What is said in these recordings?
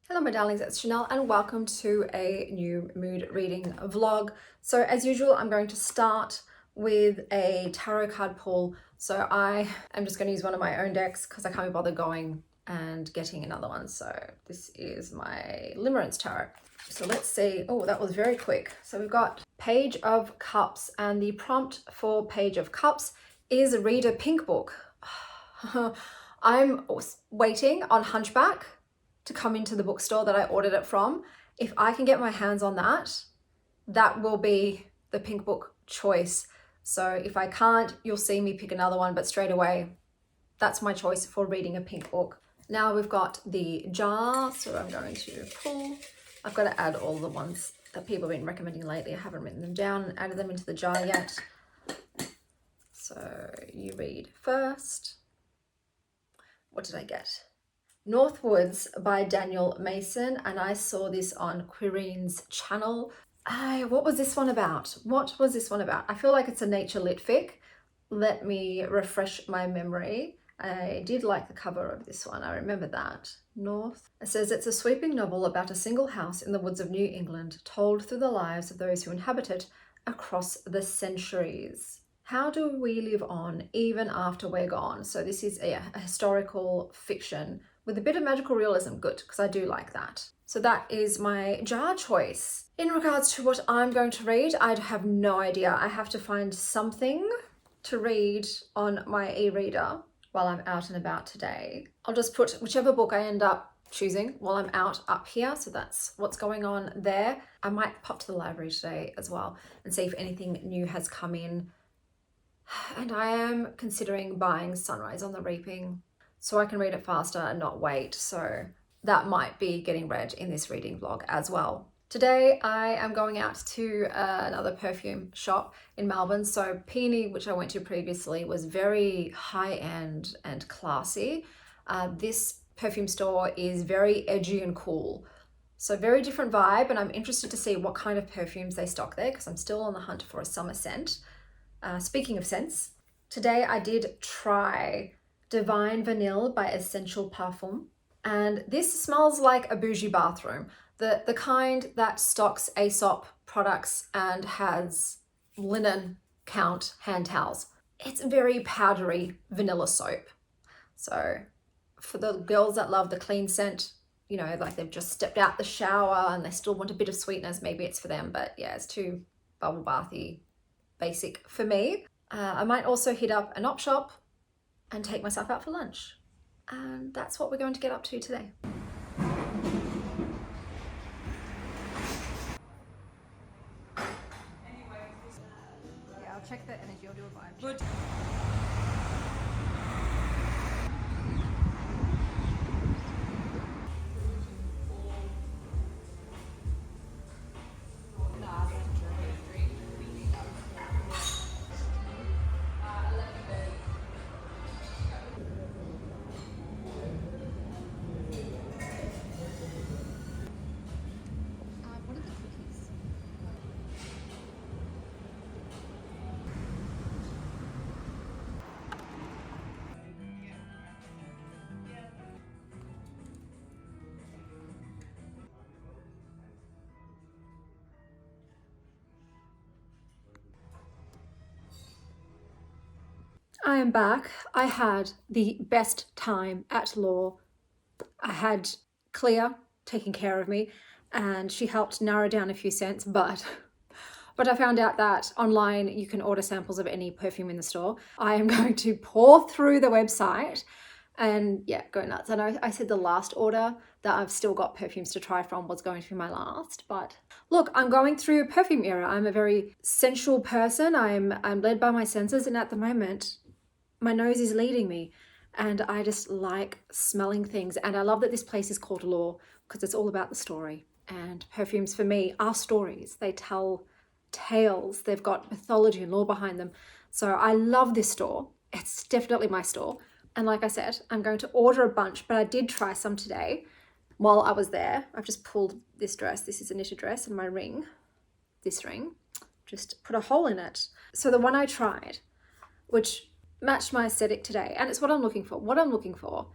Hello my darlings, it's Chanel and welcome to a new mood reading vlog. So as usual, I'm going to start with a tarot card pull. So I am just going to use one of my own decks because I can't be bothered going and getting another one. So this is my Limerence tarot. So let's see. Oh, that was very quick. So we've got Page of Cups, and the prompt for Page of Cups is read a pink book. I'm waiting on Hunchback to come into the bookstore that I ordered it from. If I can get my hands on that, that will be the pink book choice. So if I can't, you'll see me pick another one, but straight away, that's my choice for reading a pink book. Now we've got the jar, so I'm going to pull. I've got to add all the ones that people have been recommending lately. I haven't written them down and added them into the jar yet. So you read first. What did I get? Northwoods by Daniel Mason, and I saw this on Quirin's channel. What was this one about? What was this one about? I feel like it's a nature litfic. Let me refresh my memory. I did like the cover of this one. I remember that. North. It says it's a sweeping novel about a single house in the woods of New England, told through the lives of those who inhabit it across the centuries. How do we live on even after we're gone? So this is a historical fiction with a bit of magical realism. Good, because I do like that. So that is my jar choice. In regards to what I'm going to read, I have no idea. I have to find something to read on my e-reader while I'm out and about today. I'll just put whichever book I end up choosing while I'm out up here. So that's what's going on there. I might pop to the library today as well and see if anything new has come in. And I am considering buying Sunrise on the Reaping so I can read it faster and not wait. So that might be getting read in this reading vlog as well. Today I am going out to another perfume shop in Melbourne. So Peony, which I went to previously, was very high-end and classy. This perfume store is very edgy and cool. So very different vibe, and I'm interested to see what kind of perfumes they stock there because I'm still on the hunt for a summer scent. Speaking of scents, today I did try Divine Vanille by Essential Parfum, and this smells like a bougie bathroom, the kind that stocks Aesop products and has linen count hand towels. It's very powdery vanilla soap. So for the girls that love the clean scent, you know, like they've just stepped out the shower and they still want a bit of sweetness, maybe it's for them, but yeah, it's too bubble bathy basic for me. I might also hit up an op shop and take myself out for lunch. And that's what we're going to get up to today. Yeah, I'll check the energy, I'll do a vibe. Good. I am back. I had the best time at law. I had Clea taking care of me and she helped narrow down a few scents, but I found out that online you can order samples of any perfume in the store. I am going to pour through the website and yeah, go nuts. I know I said the last order that I've still got perfumes to try from was going to be my last, but look, I'm going through a perfume era. I'm a very sensual person. I'm led by my senses, and at the moment, my nose is leading me. And I just like smelling things. And I love that this place is called Law because it's all about the story. And perfumes for me are stories. They tell tales. They've got mythology and lore behind them. So I love this store. It's definitely my store. And like I said, I'm going to order a bunch, but I did try some today while I was there. I've just pulled this dress. This is a knitted dress, and my ring, this ring, just put a hole in it. So the one I tried, which matched my aesthetic today, and it's what I'm looking for. What I'm looking for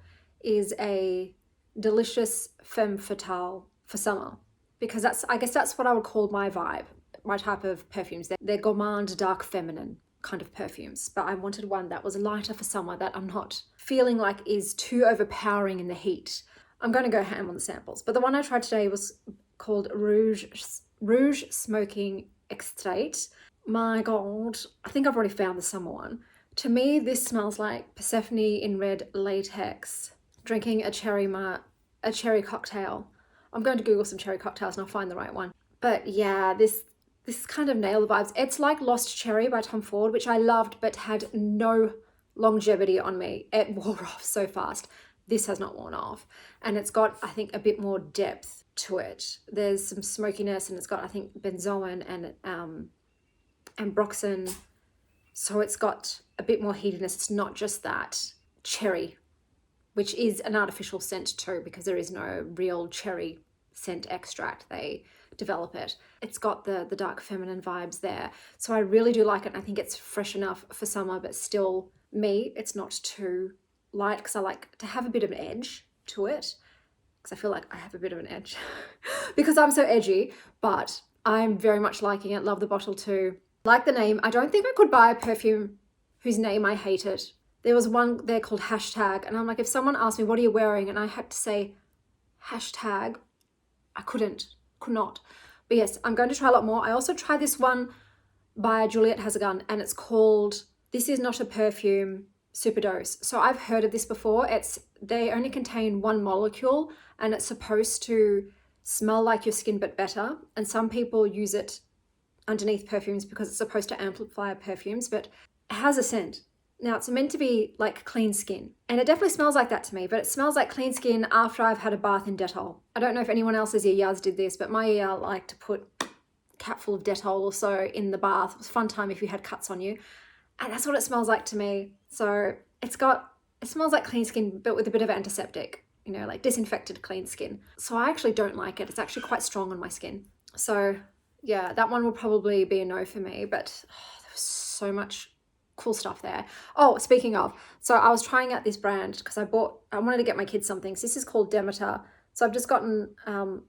is a delicious femme fatale for summer, because I guess that's what I would call my vibe, my type of perfumes. They're gourmand, dark feminine kind of perfumes, but I wanted one that was lighter for summer, that I'm not feeling like is too overpowering in the heat. I'm going to go ham on the samples, but the one I tried today was called Rouge Smoking Extrait. My God, I think I've already found the summer one. To me, this smells like Persephone in red latex, drinking a cherry cocktail. I'm going to Google some cherry cocktails and I'll find the right one. But yeah, this kind of nailed the vibes. It's like Lost Cherry by Tom Ford, which I loved but had no longevity on me. It wore off so fast. This has not worn off. And it's got, I think, a bit more depth to it. There's some smokiness, and it's got, I think, benzoin and broxin. So it's got a bit more heatiness. It's not just that cherry, which is an artificial scent too, because there is no real cherry scent extract. They develop it. It's got the dark feminine vibes there. So I really do like it. I think it's fresh enough for summer, but still me. It's not too light, because I like to have a bit of an edge to it, because I feel like I have a bit of an edge because I'm so edgy, but I'm very much liking it. Love the bottle too. Like the name. I don't think I could buy a perfume whose name I hated. There was one there called Hashtag, and I'm like, if someone asked me, what are you wearing? And I had to say Hashtag, I could not. But yes, I'm going to try a lot more. I also tried this one by Juliet Has a Gun, and it's called This Is Not a Perfume Superdose. So I've heard of this before. They only contain one molecule, and it's supposed to smell like your skin but better. And some people use it underneath perfumes because it's supposed to amplify perfumes, but it has a scent. Now, it's meant to be like clean skin, and it definitely smells like that to me, but it smells like clean skin after I've had a bath in Dettol. I don't know if anyone else's yas did this, but my yaya liked to put a capful of Dettol or so in the bath. It was a fun time if you had cuts on you, and that's what it smells like to me. So it smells like clean skin, but with a bit of antiseptic, you know, like disinfected clean skin. So I actually don't like it. It's actually quite strong on my skin. So yeah, that one will probably be a no for me, but there was so much cool stuff there. Oh, speaking of, so I was trying out this brand because I wanted to get my kids something. So this is called Demeter. So I've just gotten,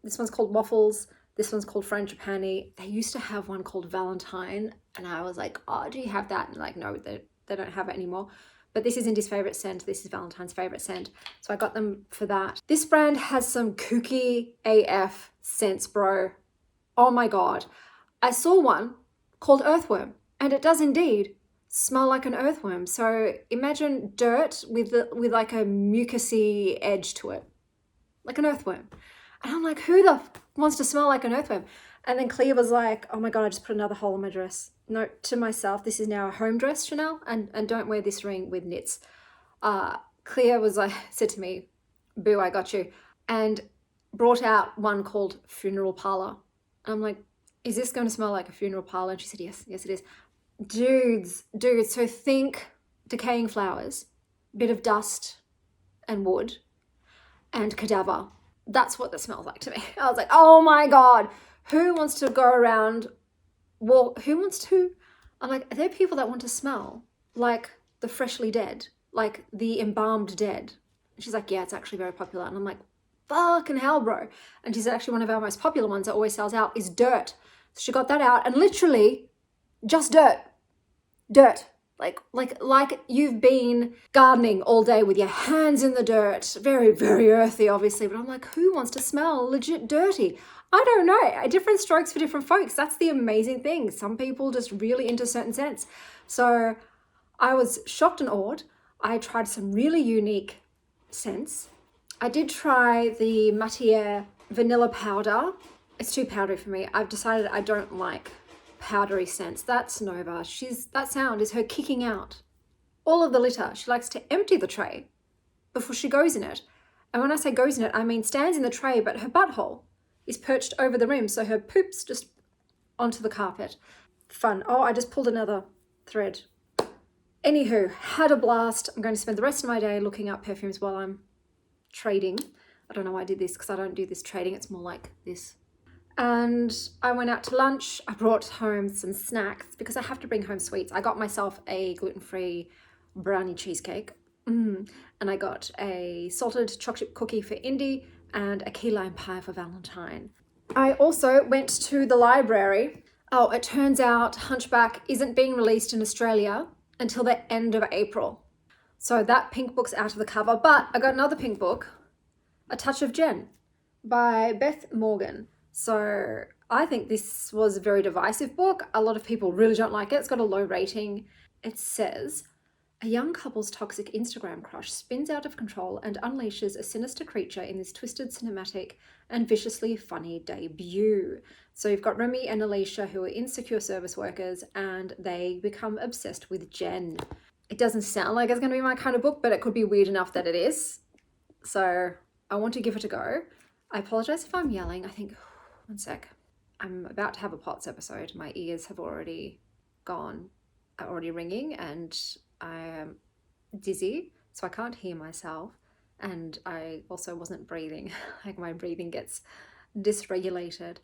this one's called Waffles. This one's called Frangipani. They used to have one called Valentine, and I was like, oh, do you have that? And like, no, they don't have it anymore. But this is Indy's favorite scent. This is Valentine's favorite scent. So I got them for that. This brand has some kooky AF scents, bro. Oh my God. I saw one called Earthworm, and it does indeed smell like an earthworm. So imagine dirt with like a mucusy edge to it, like an earthworm. And I'm like, who the wants to smell like an earthworm? And then Clea was like, oh my God, I just put another hole in my dress. Note to myself, this is now a home dress, Chanel, and don't wear this ring with knits. Clea was like, said to me, boo, I got you. And brought out one called Funeral Parlor. And I'm like, is this going to smell like a funeral parlor? And she said, yes, it is. Dudes, so think decaying flowers, bit of dust and wood and cadaver. That's what that smells like to me. I was like, oh my God, who wants to go around, I'm like, are there people that want to smell like the freshly dead, like the embalmed dead? And she's like, yeah, it's actually very popular. And I'm like, fucking hell, bro. And she said, actually, one of our most popular ones that always sells out is Dirt. So she got that out, and literally just dirt, like you've been gardening all day with your hands in the dirt. Very, very earthy, obviously, but I'm like, who wants to smell legit dirty? I don't know. Different strokes for different folks. That's the amazing thing. Some people just really into certain scents. So I was shocked and awed. I tried some really unique scents. I did try the Matia vanilla powder. It's too powdery for me. I've decided I don't like powdery scents. That's Nova. That sound is her kicking out all of the litter. She likes to empty the tray before she goes in it. And when I say goes in it, I mean stands in the tray, but her butthole is perched over the rim, so her poop's just onto the carpet. Fun. Oh, I just pulled another thread. Anywho, had a blast. I'm going to spend the rest of my day looking up perfumes while I'm trading. I don't know why I did this, because I don't do this trading. It's more like this. And I went out to lunch. I brought home some snacks because I have to bring home sweets. I got myself a gluten-free brownie cheesecake. And I got a salted chocolate chip cookie for Indy and a key lime pie for Valentine. I also went to the library. Oh, it turns out Hunchback isn't being released in Australia until the end of April. So that pink book's out of the cover, but I got another pink book, A Touch of Jen by Beth Morgan. So I think this was a very divisive book. A lot of people really don't like it. It's got a low rating. It says, a young couple's toxic Instagram crush spins out of control and unleashes a sinister creature in this twisted, cinematic, and viciously funny debut. So you've got Remy and Alicia, who are insecure service workers, and they become obsessed with Jen. It doesn't sound like it's going to be my kind of book, but it could be weird enough that it is. So I want to give it a go. I apologize if I'm yelling. I think, one sec. I'm about to have a POTS episode. My ears have already ringing, and I am dizzy, so I can't hear myself. And I also wasn't breathing. Like my breathing gets dysregulated.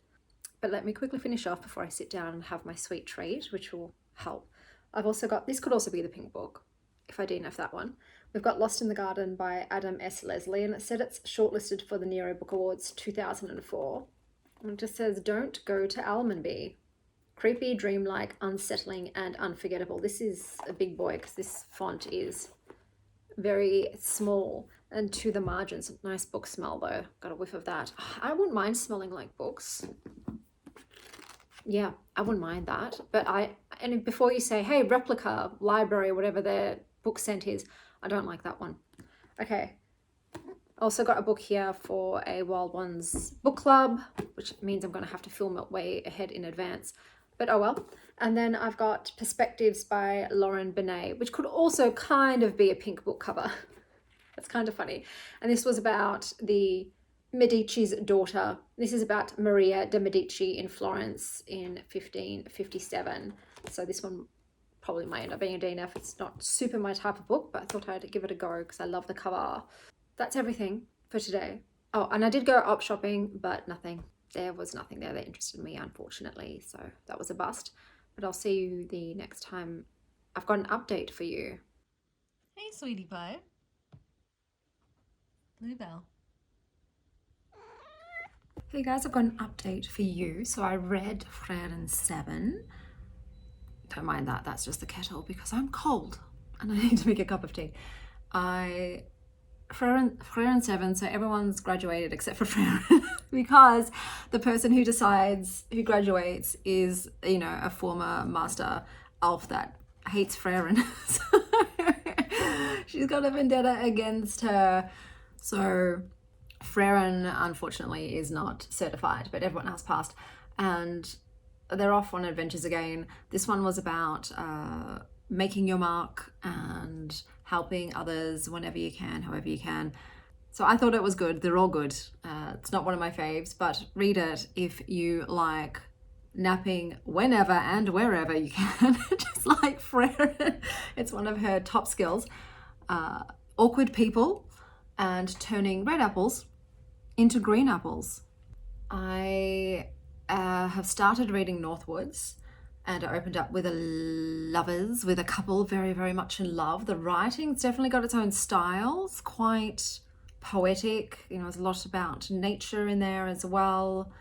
But let me quickly finish off before I sit down and have my sweet treat, which will help. I've also got, this could also be the pink book, if I DNF that one. We've got Lost in the Garden by Adam S. Leslie, and it said it's shortlisted for the Nero Book Awards 2004. And it just says, don't go to Almondby. Creepy, dreamlike, unsettling, and unforgettable. This is a big boy because this font is very small and to the margins. Nice book smell though. Got a whiff of that. I wouldn't mind smelling like books. Yeah, I wouldn't mind that. But and before you say, hey, replica, library, whatever their book scent is, I don't like that one. Okay. Also got a book here for a Wild Ones book club, which means I'm going to have to film it way ahead in advance. But oh well. And then I've got Perspectives by Lauren Benet, which could also kind of be a pink book cover. That's kind of funny. And this was about the Medici's daughter. This is about Maria de Medici in Florence in 1557. So this one probably might end up being a DNF. It's not super my type of book, but I thought I'd give it a go because I love the cover. That's everything for today. Oh, and I did go up shopping, but there was nothing there that interested me, unfortunately. So that was a bust. But I'll see you the next time. I've got an update for you. Hey, sweetie pie. Bluebell. Hey guys, I've got an update for you. So I read Frieren 7. Don't mind that, that's just the kettle because I'm cold and I need to make a cup of tea. Frieren 7, so everyone's graduated except for Frieren because the person who graduates is, a former master elf that hates Frieren. So she's got a vendetta against her. So Frieren, unfortunately, is not certified, but everyone else passed. And they're off on adventures again. This one was about making your mark and helping others whenever you can, however you can. So I thought it was good. They're all good. It's not one of my faves, but read it if you like napping whenever and wherever you can, just like Frieren. It's one of her top skills. Awkward people and turning red apples into green apples. I have started reading Northwoods, and I opened up with a couple very, very much in love. The writing's definitely got its own style. It's quite poetic. There's a lot about nature in there as well.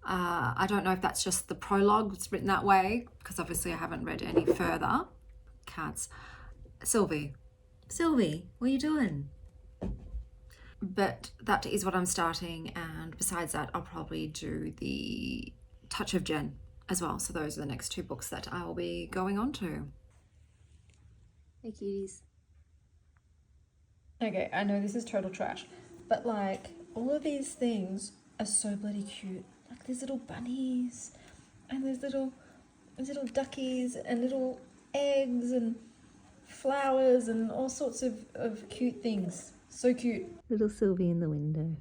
I don't know if that's just the prologue. It's written that way because obviously I haven't read any further. Cats. Sylvie, what are you doing? But that is what I'm starting, and besides that I'll probably do the Touch of Jen as well. So those are the next two books that I will be going on to. Hey cuties. Okay, I know this is total trash, but like all of these things are so bloody cute. Like there's little bunnies and there's little duckies and little eggs and flowers and all sorts of cute things. So cute. Little Sylvie in the window.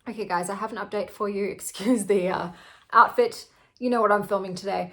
Okay guys, I have an update for you. Excuse the outfit. You know what I'm filming today.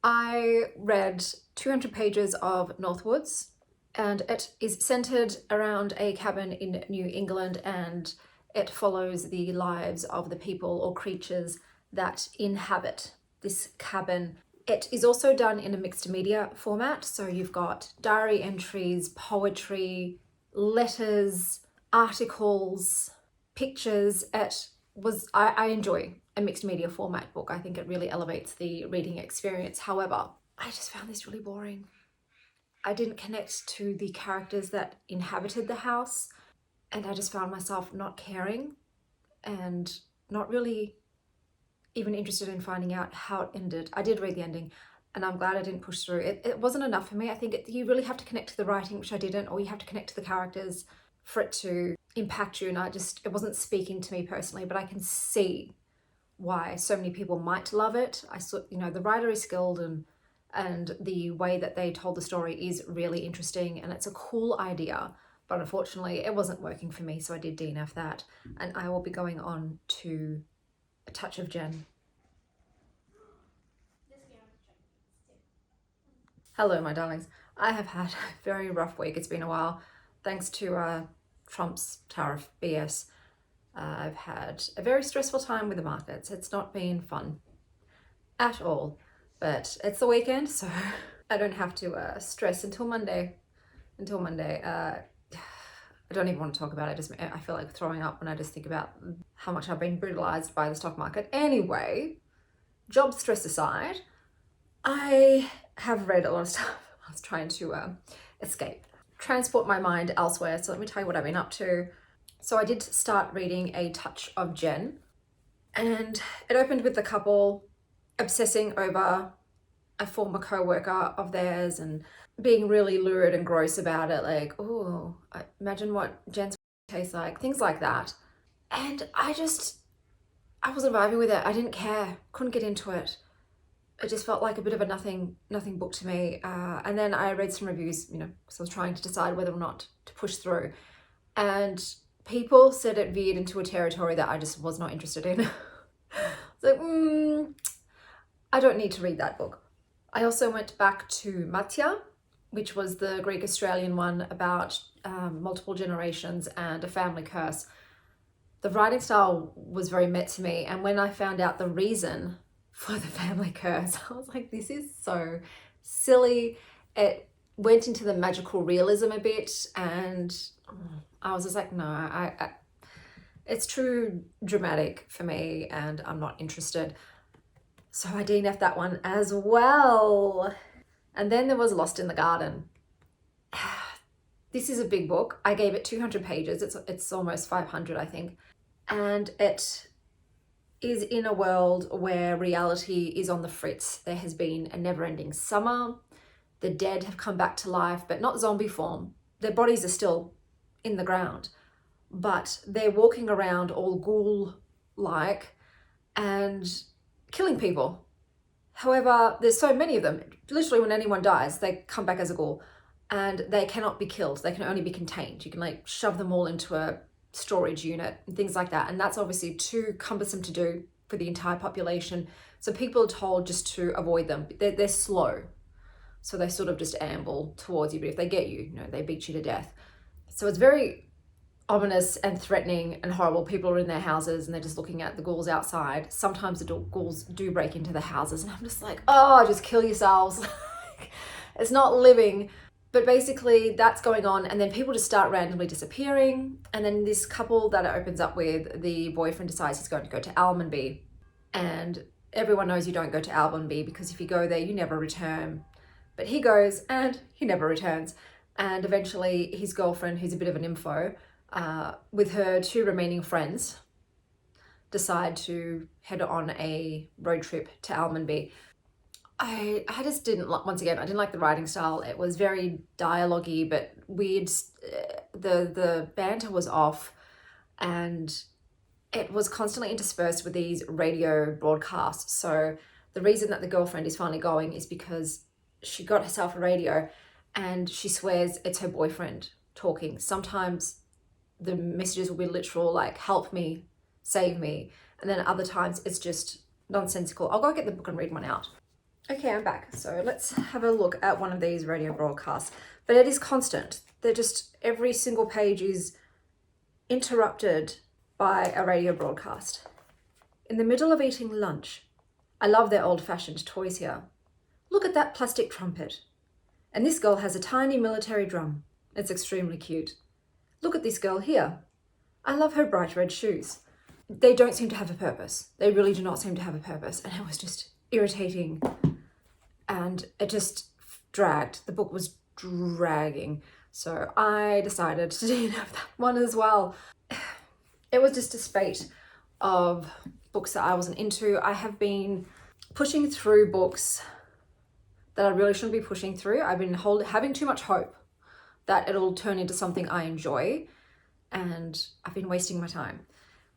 I read 200 pages of Northwoods, and it is centered around a cabin in New England, and it follows the lives of the people or creatures that inhabit this cabin. It is also done in a mixed media format, so you've got diary entries, poetry, letters, articles, pictures. I enjoy a mixed media format book. I think it really elevates the reading experience. However, I just found this really boring. I didn't connect to the characters that inhabited the house, and I just found myself not caring and not really even interested in finding out how it ended. I did read the ending, and I'm glad I didn't push through. It wasn't enough for me. I think you really have to connect to the writing, which I didn't, or you have to connect to the characters for it to impact you. And it wasn't speaking to me personally, but I can see why so many people might love it. I saw, the writer is skilled, and the way that they told the story is really interesting, and it's a cool idea. But unfortunately, it wasn't working for me, so I did DNF that. And I will be going on to A Touch of Jen. Hello, my darlings. I have had a very rough week. It's been a while. Thanks to Trump's tariff BS. I've had a very stressful time with the markets. It's not been fun at all, but it's the weekend, so I don't have to stress until Monday. I don't even want to talk about it. I feel like throwing up when I just think about how much I've been brutalized by the stock market. Anyway, job stress aside, I have read a lot of stuff. I was trying to transport my mind elsewhere. So let me tell you what I've been up to. So I did start reading A Touch of Jen, and it opened with the couple obsessing over a former co-worker of theirs and being really lurid and gross about it, like, oh, imagine what Jen's tastes like, things like that. And I wasn't vibing with it. I didn't care, couldn't get into it. It just felt like a bit of a nothing book to me. And then I read some reviews, because I was trying to decide whether or not to push through. And people said it veered into a territory that I just was not interested in. It's like, I don't need to read that book. I also went back to Matia, which was the Greek-Australian one about multiple generations and a family curse. The writing style was very met to me, and when I found out the reason for the family curse, I was like, this is so silly. It went into the magical realism a bit, and I was just like, no, it's too dramatic for me, and I'm not interested. So I DNF'd that one as well. And then there was Lost in the Garden. This is a big book. I gave it 200 pages. It's almost 500, I think. And it is in a world where reality is on the fritz. There has been a never-ending summer. The dead have come back to life, but not zombie form. Their bodies are still in the ground, but they're walking around all ghoul-like and killing people. However, there's so many of them. Literally, when anyone dies, they come back as a ghoul, and they cannot be killed. They can only be contained. You can shove them all into a storage unit and things like that. And that's obviously too cumbersome to do for the entire population. So people are told just to avoid them. They're slow. So they sort of just amble towards you. But if they get you, they beat you to death. So it's very ominous and threatening and horrible. People are in their houses and they're just looking at the ghouls outside. Sometimes the ghouls do break into the houses, and I'm just like, oh, just kill yourselves. It's not living. But basically that's going on, and then people just start randomly disappearing. And then this couple that it opens up with, the boyfriend decides he's going to go to Almonby, and everyone knows you don't go to Almonby because if you go there you never return. But he goes and he never returns. And eventually his girlfriend, who's a bit of an info, with her two remaining friends, decide to head on a road trip to Almonby. I just didn't like, once again, I didn't like the writing style. It was very dialogue-y, but weird. The banter was off, and it was constantly interspersed with these radio broadcasts. So the reason that the girlfriend is finally going is because she got herself a radio, and she swears it's her boyfriend talking. Sometimes the messages will be literal, like, help me, save me. And then other times it's just nonsensical. I'll go get the book and read one out. Okay, I'm back. So let's have a look at one of these radio broadcasts. But it is constant. They're just, every single page is interrupted by a radio broadcast. In the middle of eating lunch, I love their old-fashioned toys here. Look at that plastic trumpet. And this girl has a tiny military drum. It's extremely cute. look at this girl here. I love her bright red shoes. They don't seem to have a purpose. They really do not seem to have a purpose. And it was just irritating. And it just dragged. The book was dragging. So I decided to DNF that one as well. It was just a spate of books that I wasn't into. I have been pushing through books that I really shouldn't be pushing through. I've been having too much hope that it'll turn into something I enjoy, and I've been wasting my time,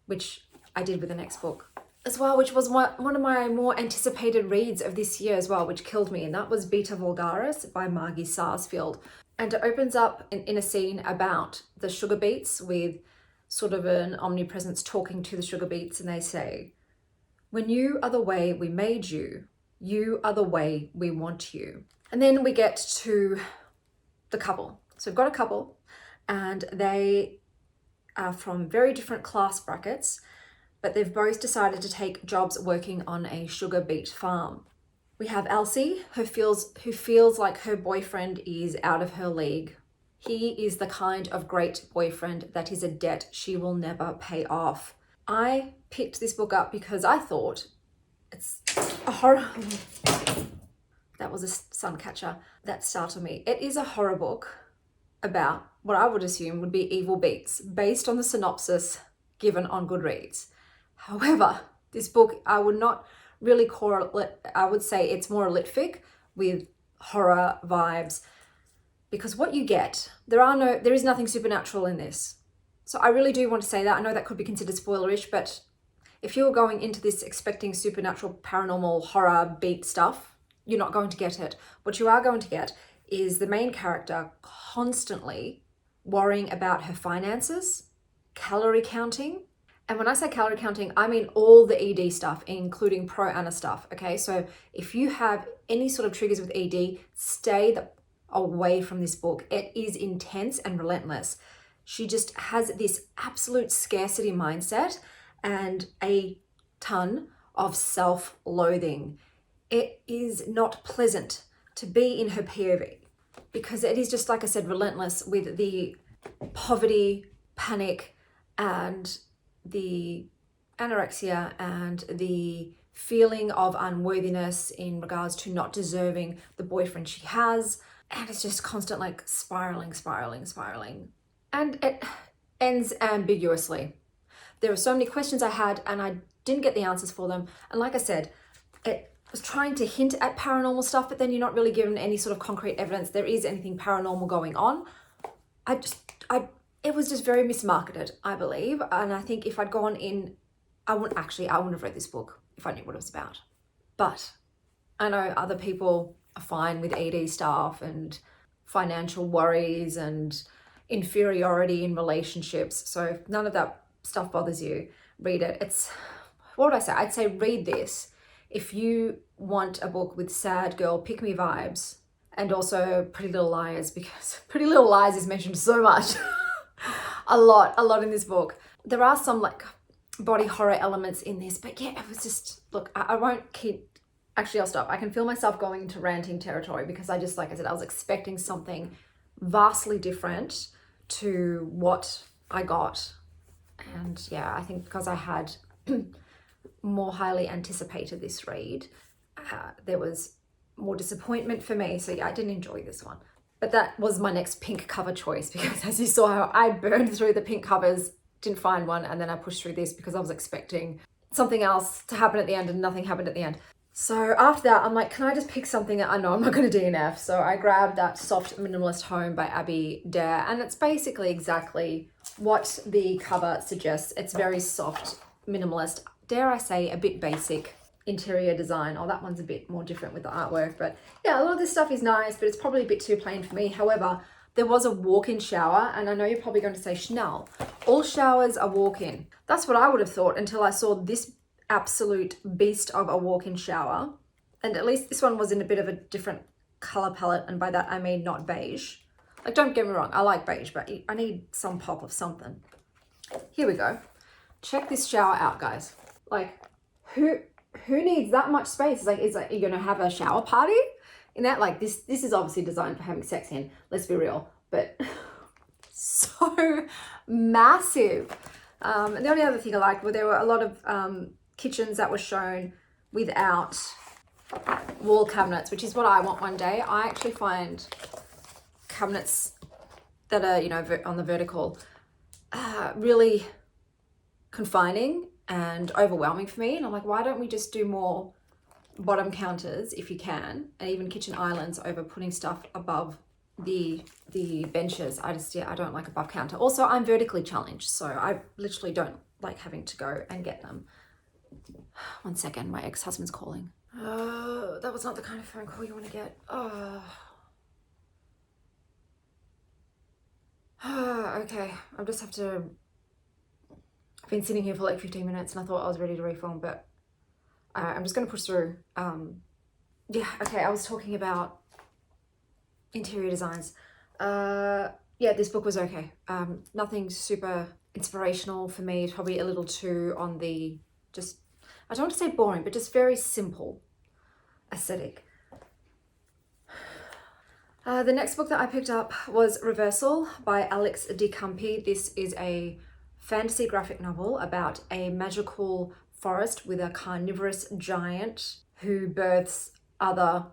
which I did with the next book as well, which was one of my more anticipated reads of this year as well, which killed me, and that was Vulgaris by Margie Sarsfield. And it opens up in a scene about the sugar beets, with sort of an omnipresence talking to the sugar beets, and they say, "When you are the way we made you, you are the way we want you." And then we get to the couple. So we've got a couple, and they are from very different class brackets, but they've both decided to take jobs working on a sugar beet farm. We have Elsie, who feels like her boyfriend is out of her league. He is the kind of great boyfriend that is a debt she will never pay off. I picked this book up because I thought it's a horror. That was a sun catcher that startled me. It is a horror book about what I would assume would be evil beets, based on the synopsis given on Goodreads. However, this book, I would not really correlate. I would say it's more a litfic with horror vibes, because what you get, there is nothing supernatural in this. So I really do want to say that. I know that could be considered spoilerish, but if you're going into this expecting supernatural, paranormal, horror, beat stuff, you're not going to get it. What you are going to get is the main character constantly worrying about her finances, calorie counting. And when I say calorie counting, I mean all the ED stuff, including pro-ana stuff, okay? So if you have any sort of triggers with ED, stay away from this book. It is intense and relentless. She just has this absolute scarcity mindset and a ton of self-loathing. It is not pleasant to be in her POV, because it is just, like I said, relentless with the poverty, panic, and the anorexia, and the feeling of unworthiness in regards to not deserving the boyfriend she has. And it's just constant, like, spiraling. And it ends ambiguously. There were so many questions I had, and I didn't get the answers for them. And like I said, it was trying to hint at paranormal stuff, but then you're not really given any sort of concrete evidence there is anything paranormal going on. It was just very mismarketed, I believe. And I think if I'd gone in, I wouldn't have read this book if I knew what it was about. But I know other people are fine with ED stuff and financial worries and inferiority in relationships. So if none of that stuff bothers you, read it. What would I say? I'd say read this if you want a book with sad girl pick-me vibes, and also Pretty Little Liars, because Pretty Little Liars is mentioned so much. a lot in this book. There are some like body horror elements in this, but yeah, it was just, look, I won't keep, actually I'll stop. I can feel myself going into ranting territory, because I just, like I said, I was expecting something vastly different to what I got. And yeah, I think because I had more highly anticipated this read, there was more disappointment for me. So yeah, I didn't enjoy this one. But that was my next pink cover choice, because as you saw, I burned through the pink covers, didn't find one, and then I pushed through this because I was expecting something else to happen at the end, and nothing happened at the end. So after that, I'm like, can I just pick something that I know I'm not going to DNF? So I grabbed that Soft Minimalist Home by Abby Dare, and it's basically exactly what the cover suggests. It's very soft, minimalist, dare I say, a bit basic interior design. Oh, that one's a bit more different with the artwork, but yeah, a lot of this stuff is nice, but it's probably a bit too plain for me. However, there was a walk-in shower, and I know you're probably going to say, Chanel, all showers are walk-in. That's what I would have thought until I saw this absolute beast of a walk-in shower. And at least this one was in a bit of a different color palette, and by that I mean not beige. Like, don't get me wrong, I like beige, but I need some pop of something. Here we go. Check this shower out, guys. Like, who needs that much space? Like, are you gonna have a shower party in that? Like, this is obviously designed for having sex in, let's be real. But so massive. And the only other thing I liked were there were a lot of kitchens that were shown without wall cabinets, which is what I want one day. I actually find cabinets that are, you know, on the vertical really confining and overwhelming for me. And I'm like, why don't we just do more bottom counters if you can, and even kitchen islands over putting stuff above the benches. I don't like above counter. Also, I'm vertically challenged, so I literally don't like having to go and get them. One second, my ex-husband's calling. Oh, that was not the kind of phone call you want to get. Oh. Okay, I just have to. I've been sitting here for like 15 minutes and I thought I was ready to refilm, but I'm just going to push through. Yeah, okay, I was talking about interior designs. Yeah, this book was okay. Nothing super inspirational for me. It's probably a little too on the just, I don't want to say boring, but just very simple aesthetic. The next book that I picked up was Reversal by Alex de Campi. This is a fantasy graphic novel about a magical forest with a carnivorous giant who births other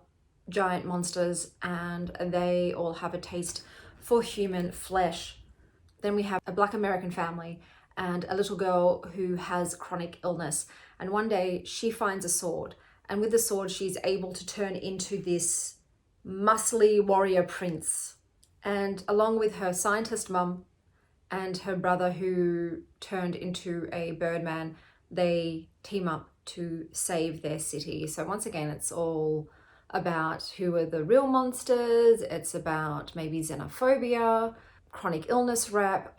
giant monsters, and they all have a taste for human flesh. Then we have a Black American family and a little girl who has chronic illness. And one day she finds a sword, and with the sword she's able to turn into this muscly warrior prince. And along with her scientist mum and her brother who turned into a birdman, they team up to save their city. So once again, it's all about who are the real monsters. It's about maybe xenophobia, chronic illness rep,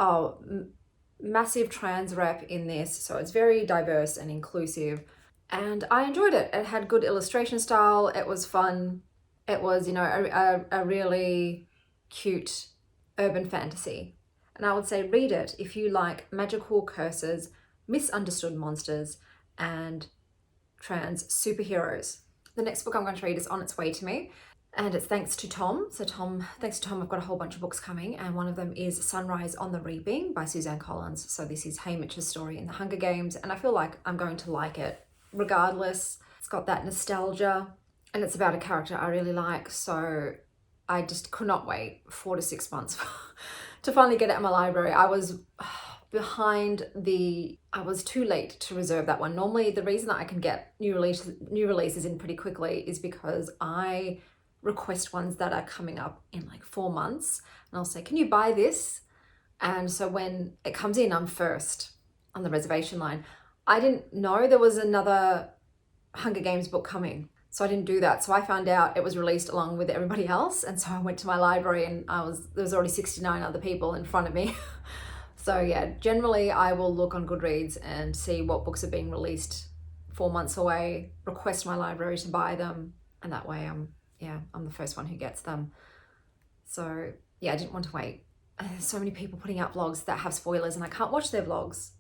massive trans rep in this. So it's very diverse and inclusive. And I enjoyed it. It had good illustration style. It was fun. It was, you know, a really cute urban fantasy. And I would say read it if you like magical curses, misunderstood monsters, and trans superheroes. The next book I'm going to read is On Its Way to Me, and it's thanks to Tom. So thanks to Tom, I've got a whole bunch of books coming, and one of them is Sunrise on the Reaping by Suzanne Collins. So this is Haymitch's story in the Hunger Games, and I feel like I'm going to like it regardless. It's got that nostalgia, and it's about a character I really like, so I just could not wait 4 to 6 months to finally get it in my library. I was I was too late to reserve that one. Normally the reason that I can get new releases in pretty quickly is because I request ones that are coming up in like 4 months, and I'll say, can you buy this? And so when it comes in, I'm first on the reservation line. I didn't know there was another Hunger Games book coming, so I didn't do that. So I found out it was released along with everybody else, and so I went to my library and there was already 69 other people in front of me. So yeah, generally I will look on Goodreads and see what books are being released 4 months away, request my library to buy them, and that way I'm the first one who gets them. So yeah, I didn't want to wait. There's so many people putting out vlogs that have spoilers, and I can't watch their vlogs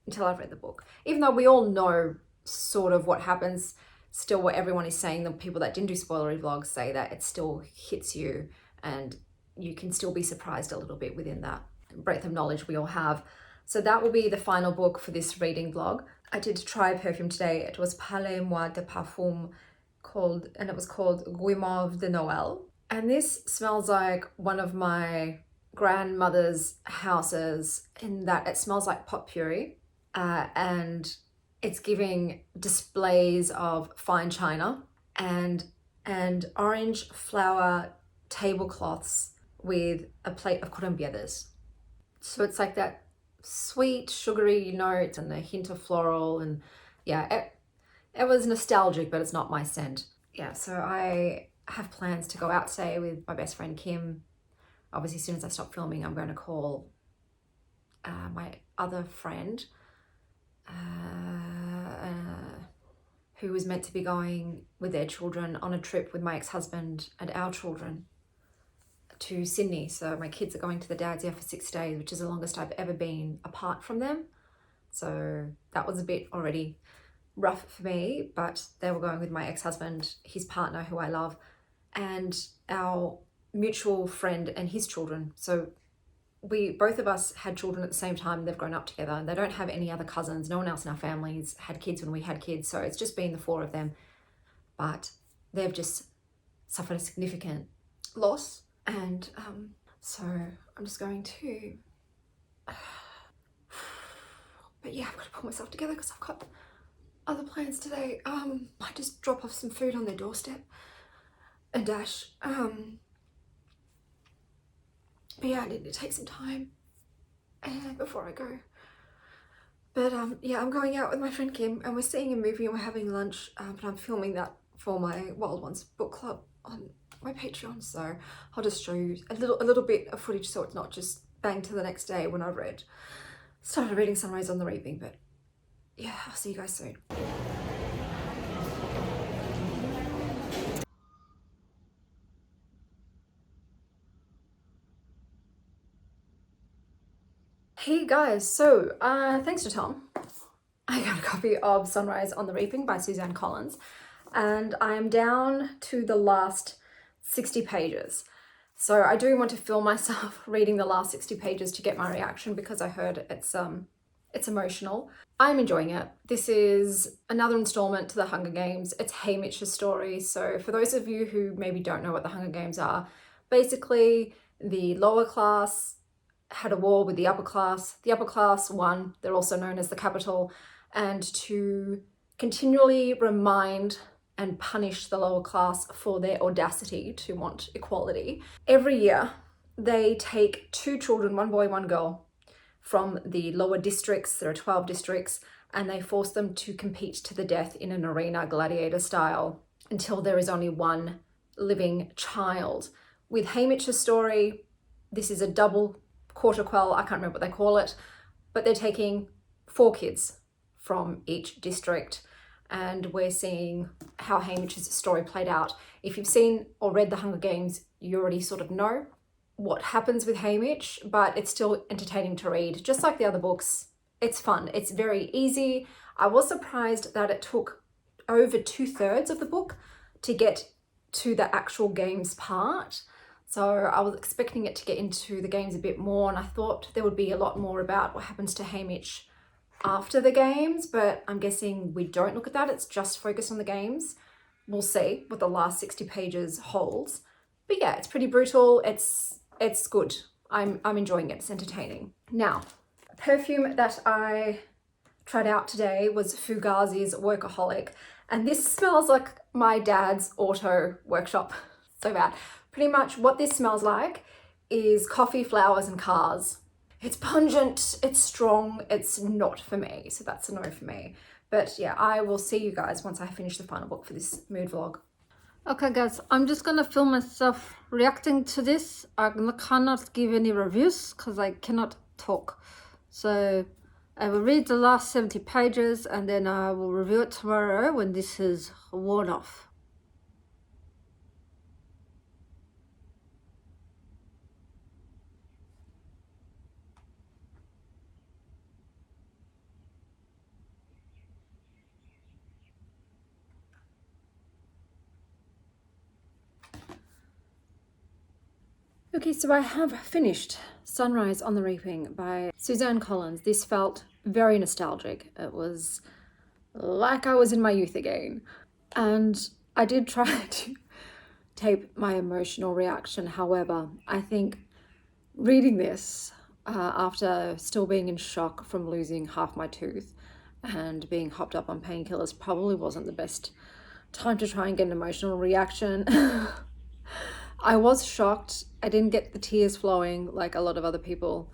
until I've read the book. Even though we all know sort of what happens, still what everyone is saying, the people that didn't do spoilery vlogs say that it still hits you and you can still be surprised a little bit within that breadth of knowledge we all have. So that will be the final book for this reading vlog. I did try a perfume today. It was Parlez-moi de Parfum, and it was called Guimauve de Noël. And this smells like one of my grandmother's houses in that it smells like pot puree, and it's giving displays of fine china and orange flower tablecloths with a plate of corumbiadas. So it's like that sweet, sugary note and a hint of floral, and yeah, it was nostalgic, but it's not my scent. Yeah, so I have plans to go out today with my best friend Kim. Obviously, as soon as I stop filming, I'm going to call my other friend who was meant to be going with their children on a trip with my ex-husband and our children to Sydney. So my kids are going to the dad's here for 6 days, which is the longest I've ever been apart from them. So that was a bit already rough for me, but they were going with my ex-husband, his partner, who I love, and our mutual friend and his children. So both of us had children at the same time. They've grown up together and they don't have any other cousins. No one else in our families had kids when we had kids. So it's just been the four of them. But they've just suffered a significant loss. And so I'm just going to, but yeah, I've got to pull myself together because I've got other plans today. Might just drop off some food on their doorstep and dash. But yeah, I need to take some time before I go. But yeah, I'm going out with my friend Kim and we're seeing a movie and we're having lunch. But I'm filming that for my Wild Ones book club on my Patreon. So I'll just show you a little bit of footage so it's not just bang to the next day when I've started reading Sunrise on the Reaping. But yeah, I'll see you guys soon. Hey guys, so thanks to Tom, I got a copy of Sunrise on the Reaping by Suzanne Collins, and I am down to the last 60 pages. So I do want to film myself reading the last 60 pages to get my reaction because I heard it's emotional. I'm enjoying it. This is another installment to the Hunger Games. It's Haymitch's story. So for those of you who maybe don't know what the Hunger Games are, basically the lower class had a war with the upper class. The upper class won. They're also known as the capital. And to continually remind and punish the lower class for their audacity to want equality, every year they take two children, one boy, one girl, from the lower districts, there are 12 districts, and they force them to compete to the death in an arena gladiator style until there is only one living child. With Haymitch's story, this is a double quarter quell, I can't remember what they call it, but they're taking 4 kids from each district and we're seeing how Haymitch's story played out. If you've seen or read The Hunger Games, you already sort of know what happens with Haymitch, but it's still entertaining to read. Just like the other books, it's fun. It's very easy. I was surprised that it took over 2/3 of the book to get to the actual games part. So I was expecting it to get into the games a bit more, and I thought there would be a lot more about what happens to Haymitch after the games, but I'm guessing we don't look at that. It's just focused on the games. We'll see what the last 60 pages holds. But yeah, it's pretty brutal. It's good. I'm enjoying it. It's entertaining. Now, a perfume that I tried out today was Fugazi's Workaholic, and this smells like my dad's auto workshop. So bad. Pretty much what this smells like is coffee, flowers, and cars. It's pungent, it's strong, it's not for me, so that's a no for me. But yeah, I will see you guys once I finish the final book for this mood vlog. Okay guys, I'm just gonna film myself reacting to this. I cannot give any reviews because I cannot talk. So I will read the last 70 pages and then I will review it tomorrow when this is worn off. Okay, so I have finished Sunrise on the Reaping by Suzanne Collins. This felt very nostalgic. It was like I was in my youth again. And I did try to tape my emotional reaction. However, I think reading this after still being in shock from losing half my tooth and being hopped up on painkillers probably wasn't the best time to try and get an emotional reaction. I was shocked. I didn't get the tears flowing like a lot of other people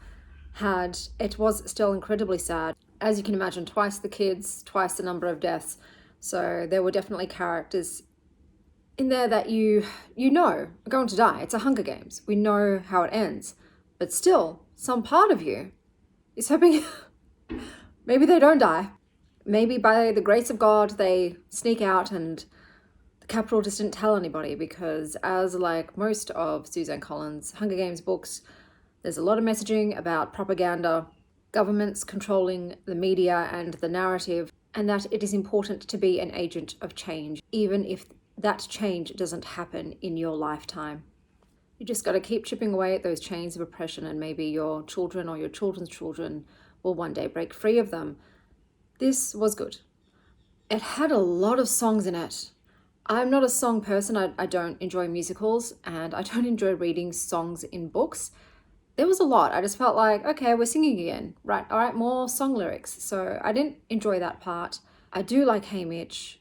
had. It was still incredibly sad. As you can imagine, twice the kids, twice the number of deaths. So there were definitely characters in there that you know are going to die. It's a Hunger Games. We know how it ends. But still, some part of you is hoping maybe they don't die. Maybe by the grace of God, they sneak out and the capital just didn't tell anybody, because as like most of Suzanne Collins' Hunger Games books, there's a lot of messaging about propaganda, governments controlling the media and the narrative, and that it is important to be an agent of change, even if that change doesn't happen in your lifetime. You just got to keep chipping away at those chains of oppression, and maybe your children or your children's children will one day break free of them. This was good. It had a lot of songs in it. I'm not a song person. I don't enjoy musicals, and I don't enjoy reading songs in books. There was a lot. I just felt like, okay, we're singing again. Right, all right, more song lyrics. So I didn't enjoy that part. I do like Hey Mitch.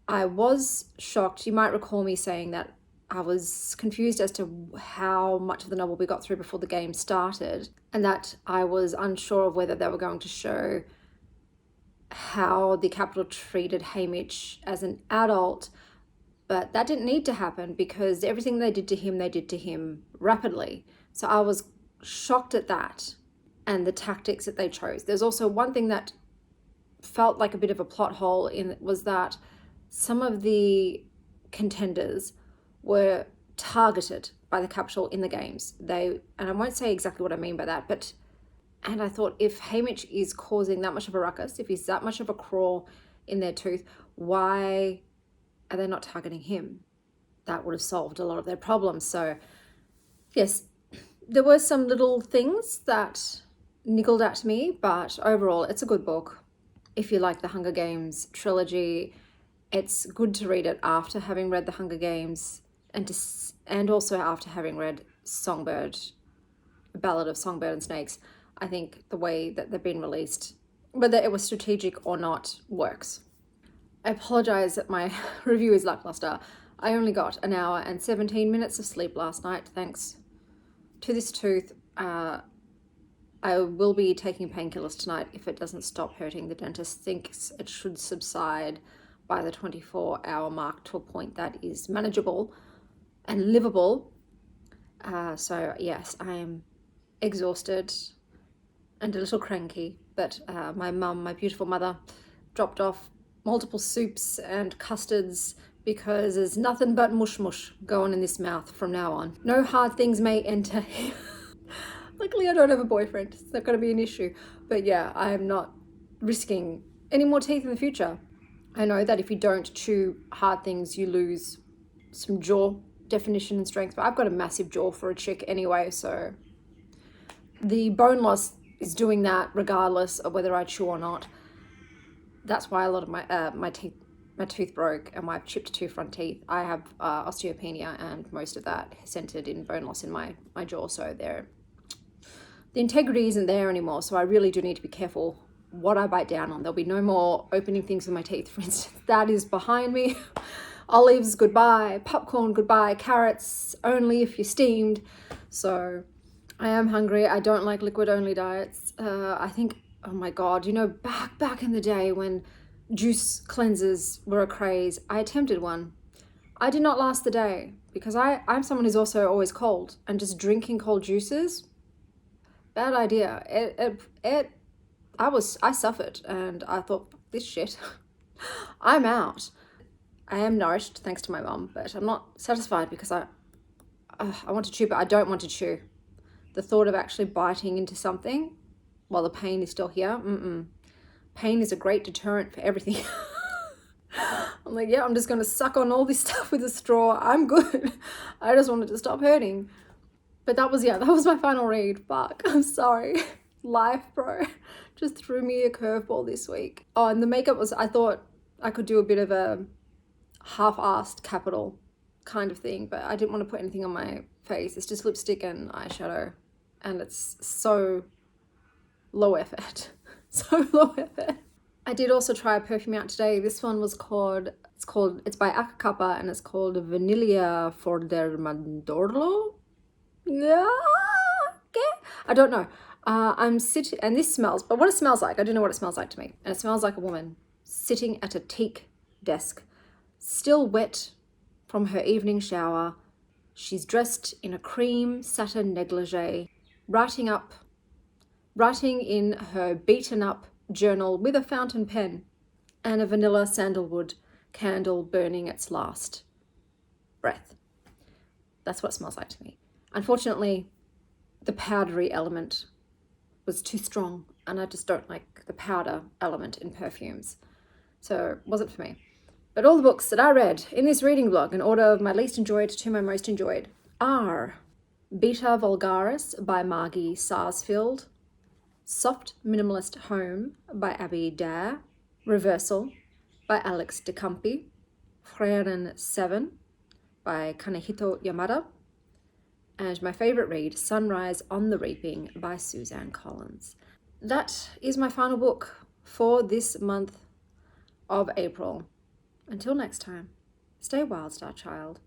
I was shocked. You might recall me saying that I was confused as to how much of the novel we got through before the game started, and that I was unsure of whether they were going to show how the Capitol treated Hey Mitch as an adult. But that didn't need to happen because everything they did to him rapidly. So I was shocked at that and the tactics that they chose. There's also one thing that felt like a bit of a plot hole in was that some of the contenders were targeted by the Capitol in the games. And I won't say exactly what I mean by that, and I thought, if Hey Mitch is causing that much of a ruckus, if he's that much of a claw in their tooth, why are they not targeting him? That would have solved a lot of their problems. So yes, there were some little things that niggled at me, but overall it's a good book. If you like the Hunger Games trilogy, it's good to read it after having read the Hunger Games and also after having read Songbird, Ballad of Songbird and Snakes. I think the way that they've been released, whether it was strategic or not, works. I apologize that my review is lackluster. I only got an hour and 17 minutes of sleep last night, thanks to this tooth. I will be taking painkillers tonight if it doesn't stop hurting. The dentist thinks it should subside by the 24-hour mark to a point that is manageable and livable. So yes, I am exhausted and a little cranky, but my beautiful mother, dropped off multiple soups and custards because there's nothing but mush mush going in this mouth from now on. No hard things may enter. Luckily I don't have a boyfriend. It's not going to be an issue. But yeah, I am not risking any more teeth in the future. I know that if you don't chew hard things, you lose some jaw definition and strength, but I've got a massive jaw for a chick anyway, so the bone loss is doing that regardless of whether I chew or not. That's why a lot of my tooth broke and my chipped two front teeth. I have osteopenia, and most of that is centered in bone loss in my jaw, so the integrity isn't there anymore. So I really do need to be careful what I bite down on. There'll be no more opening things with my teeth, for instance. That is behind me. Olives, goodbye. Popcorn, goodbye. Carrots, only if you're steamed. So I am hungry. I don't like liquid only diets. I think, oh my God, back in the day when juice cleansers were a craze, I attempted one. I did not last the day because I'm someone who's also always cold, and just drinking cold juices, bad idea. I suffered, and I thought, this shit, I'm out. I am nourished thanks to my mum, but I'm not satisfied because I want to chew, but I don't want to chew. The thought of actually biting into something while the pain is still here, pain is a great deterrent for everything. I'm like, yeah, I'm just going to suck on all this stuff with a straw. I'm good. I just wanted to stop hurting. But that was my final read. Fuck, I'm sorry. Life, bro, just threw me a curveball this week. Oh, and the makeup I thought I could do a bit of a half-assed Capitol kind of thing, but I didn't want to put anything on my face. It's just lipstick and eyeshadow, and it's so low effort. So low effort. I did also try a perfume out today. This one was it's by Akakapa, and it's called Vanilla for der Mandorlo. Yeah, okay. I don't know. I'm sitting, and this smells, but what it smells like, I don't know what it smells like to me. And it smells like a woman sitting at a teak desk, still wet from her evening shower. She's dressed in a cream satin negligee, writing in her beaten up journal with a fountain pen and a vanilla sandalwood candle burning its last breath. That's what it smells like to me. Unfortunately, the powdery element was too strong, and I just don't like the powder element in perfumes. So it wasn't for me. But all the books that I read in this reading blog, in order of my least enjoyed to my most enjoyed, are Beta Vulgaris by Margie Sarsfield, Soft Minimalist Home by Abby Dare, Reversal by Alex DeCampi, Frieren 7 by Kanehito Yamada, and my favourite read, Sunrise on the Reaping by Suzanne Collins. That is my final book for this month of April. Until next time, stay wild, Star Child.